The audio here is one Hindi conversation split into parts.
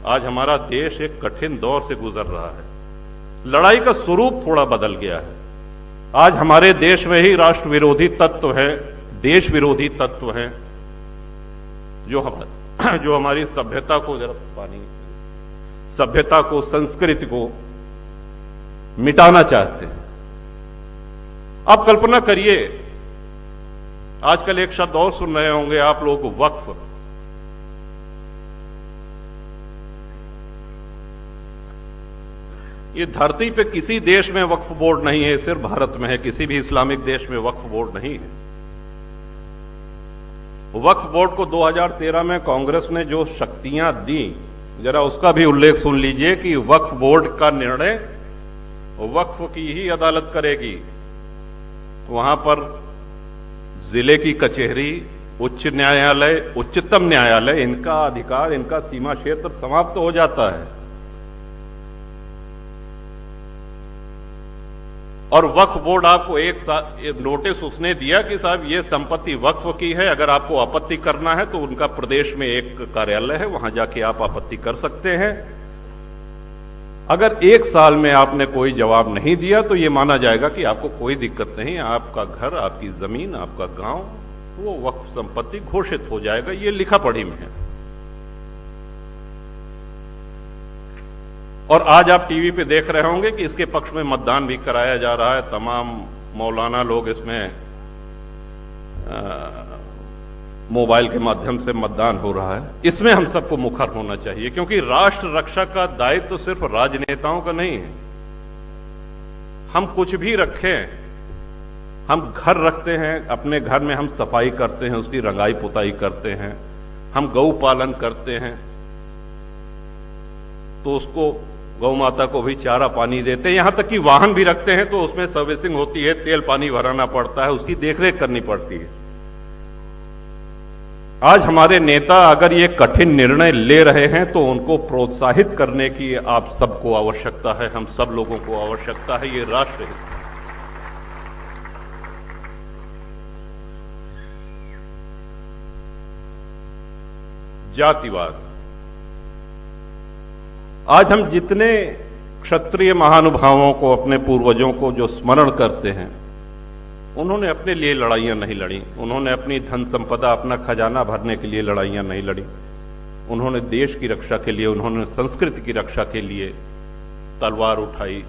आज हमारा देश एक कठिन दौर से गुजर रहा है। लड़ाई का स्वरूप थोड़ा बदल गया है। आज हमारे देश में ही राष्ट्र विरोधी तत्व है, देश विरोधी तत्व हैं, जो हमारी सभ्यता को, जरा पानी, सभ्यता को, संस्कृति को मिटाना चाहते हैं। आप कल्पना करिए, आजकल एक शब्द और सुन रहे होंगे आप लोग, वक्फ। ये धरती पे किसी देश में वक्फ बोर्ड नहीं है, सिर्फ भारत में है। किसी भी इस्लामिक देश में वक्फ बोर्ड नहीं है। वक्फ बोर्ड को 2013 में कांग्रेस ने जो शक्तियां दी, जरा उसका भी उल्लेख सुन लीजिए कि वक्फ बोर्ड का निर्णय वक्फ की ही अदालत करेगी। वहां पर जिले की कचहरी, उच्च न्यायालय, उच्चतम न्यायालय, इनका अधिकार, इनका सीमा क्षेत्र समाप्त हो जाता है। और वक्फ बोर्ड आपको एक नोटिस उसने दिया कि साहब ये संपत्ति वक्फ की है, अगर आपको आपत्ति करना है तो उनका प्रदेश में एक कार्यालय है, वहां जाके आप आपत्ति कर सकते हैं। अगर एक साल में आपने कोई जवाब नहीं दिया तो ये माना जाएगा कि आपको कोई दिक्कत नहीं, आपका घर, आपकी जमीन, आपका गांव, वो वक्फ संपत्ति घोषित हो जाएगा। ये लिखा पढ़ी में है। और आज आप टीवी पे देख रहे होंगे कि इसके पक्ष में मतदान भी कराया जा रहा है। तमाम मौलाना लोग इसमें मोबाइल के माध्यम से मतदान हो रहा है। इसमें हम सबको मुखर होना चाहिए, क्योंकि राष्ट्र रक्षा का दायित्व तो सिर्फ राजनेताओं का नहीं है। हम कुछ भी रखें, हम घर रखते हैं, अपने घर में हम सफाई करते हैं, उसकी रंगाई पुताई करते हैं, हम गौ पालन करते हैं, तो उसको, गौ माता को भी चारा पानी देते हैं। यहां तक कि वाहन भी रखते हैं तो उसमें सर्विसिंग होती है, तेल पानी भराना पड़ता है, उसकी देखरेख करनी पड़ती है। आज हमारे नेता अगर ये कठिन निर्णय ले रहे हैं तो उनको प्रोत्साहित करने की आप सबको आवश्यकता है, हम सब लोगों को आवश्यकता है। ये राष्ट्र हित, जातिवाद, आज हम जितने क्षत्रिय महानुभावों को, अपने पूर्वजों को जो स्मरण करते हैं, उन्होंने अपने लिए लड़ाइयां नहीं लड़ी, उन्होंने अपनी धन संपदा, अपना खजाना भरने के लिए लड़ाइयां नहीं लड़ी। उन्होंने देश की रक्षा के लिए, उन्होंने संस्कृति की रक्षा के लिए तलवार उठाई।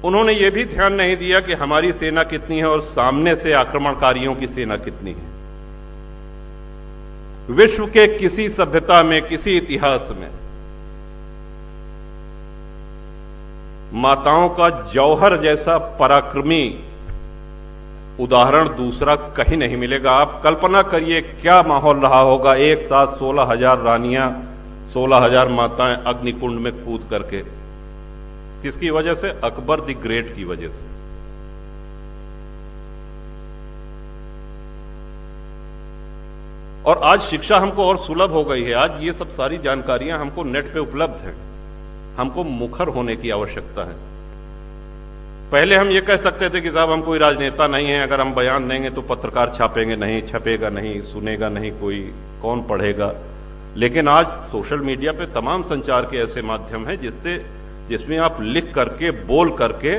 उन्होंने ये भी ध्यान नहीं दिया कि हमारी सेना कितनी है और सामने से आक्रमणकारियों की सेना कितनी है। विश्व के किसी सभ्यता में, किसी इतिहास में माताओं का जौहर जैसा पराक्रमी उदाहरण दूसरा कहीं नहीं मिलेगा। आप कल्पना करिए क्या माहौल रहा होगा, एक साथ 16,000 रानियां, 16,000 माताएं अग्निकुंड में कूद करके। किसकी वजह से? अकबर द ग्रेट की वजह से। और आज शिक्षा हमको और सुलभ हो गई है। आज ये सब सारी जानकारियां हमको नेट पे उपलब्ध हैं। हमको मुखर होने की आवश्यकता है। पहले हम ये कह सकते थे कि साहब हम कोई राजनेता नहीं है, अगर हम बयान देंगे तो पत्रकार छापेंगे नहीं, छपेगा नहीं, सुनेगा नहीं कोई, कौन पढ़ेगा। लेकिन आज सोशल मीडिया पे तमाम संचार के ऐसे माध्यम हैं जिसमें आप लिख करके, बोल करके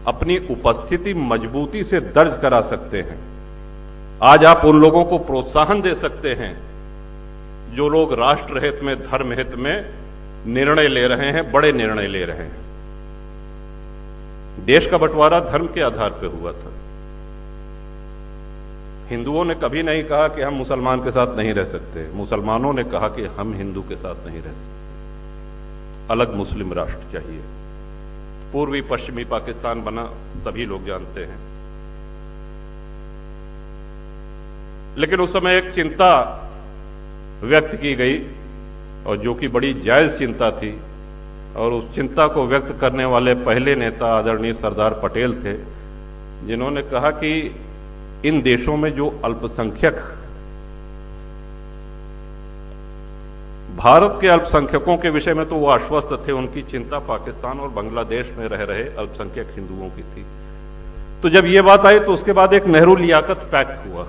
अपनी उपस्थिति मजबूती से दर्ज करा सकते हैं। आज आप उन लोगों को प्रोत्साहन दे सकते हैं जो लोग राष्ट्र हित में, धर्म हित में निर्णय ले रहे हैं, बड़े निर्णय ले रहे हैं। देश का बंटवारा धर्म के आधार पर हुआ था। हिंदुओं ने कभी नहीं कहा कि हम मुसलमान के साथ नहीं रह सकते, मुसलमानों ने कहा कि हम हिंदू के साथ नहीं रह सकते, अलग मुस्लिम राष्ट्र चाहिए। पूर्वी पश्चिमी पाकिस्तान बना, सभी लोग जानते हैं। लेकिन उस समय एक चिंता व्यक्त की गई, और जो कि बड़ी जायज चिंता थी, और उस चिंता को व्यक्त करने वाले पहले नेता आदरणीय सरदार पटेल थे, जिन्होंने कहा कि इन देशों में जो अल्पसंख्यक, भारत के अल्पसंख्यकों के विषय में तो वो आश्वस्त थे, उनकी चिंता पाकिस्तान और बांग्लादेश में रह रहे अल्पसंख्यक हिंदुओं की थी। तो जब ये बात आई तो उसके बाद एक नेहरू लियाकत पैक्ट हुआ।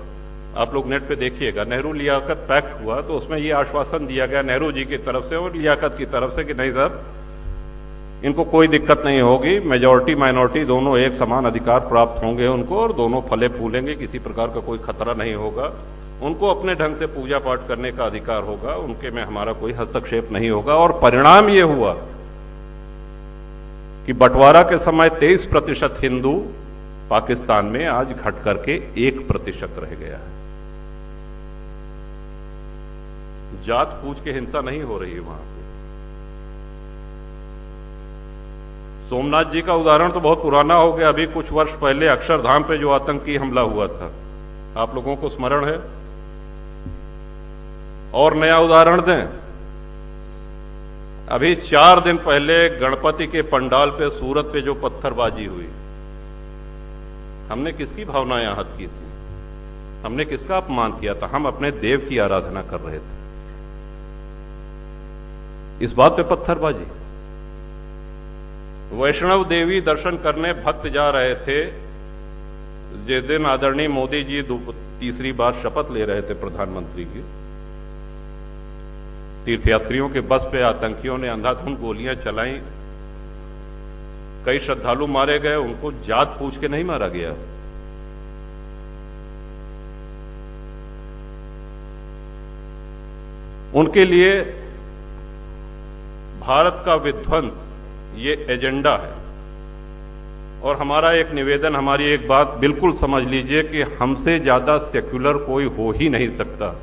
आप लोग नेट पे देखिएगा, नेहरू लियाकत पैक्ट हुआ तो उसमें ये आश्वासन दिया गया नेहरू जी की तरफ से और लियाकत की तरफ से कि नहीं साहब, इनको कोई दिक्कत नहीं होगी, मेजॉरिटी माइनॉरिटी दोनों एक समान अधिकार प्राप्त होंगे उनको और दोनों फले फूलेंगे, किसी प्रकार का कोई खतरा नहीं होगा, उनको अपने ढंग से पूजा पाठ करने का अधिकार होगा, उनके में हमारा कोई हस्तक्षेप नहीं होगा। और परिणाम ये हुआ कि बंटवारा के समय 23% हिंदू पाकिस्तान में आज घट करके 1% रह गया है। जात पूछ के हिंसा नहीं हो रही है वहां पे। सोमनाथ जी का उदाहरण तो बहुत पुराना हो गया, अभी कुछ वर्ष पहले अक्षरधाम पे जो आतंकी हमला हुआ था, आप लोगों को स्मरण है? और नया उदाहरण दें, अभी 4 दिन पहले गणपति के पंडाल पे सूरत पे जो पत्थरबाजी हुई, हमने किसकी भावनाएं आहत की थी? हमने किसका अपमान किया था? हम अपने देव की आराधना कर रहे थे, इस बात पे पत्थरबाजी। वैष्णव देवी दर्शन करने भक्त जा रहे थे, जिस दिन आदरणीय मोदी जी तीसरी बार शपथ ले रहे थे प्रधानमंत्री की, तीर्थयात्रियों के बस पे आतंकियों ने अंधाधुंध गोलियां चलाई, कई श्रद्धालु मारे गए, उनको जात पूछ के नहीं मारा गया। उनके लिए भारत का विध्वंस ये एजेंडा है। और हमारा एक निवेदन, हमारी एक बात बिल्कुल समझ लीजिए कि हमसे ज्यादा सेक्युलर कोई हो ही नहीं सकता।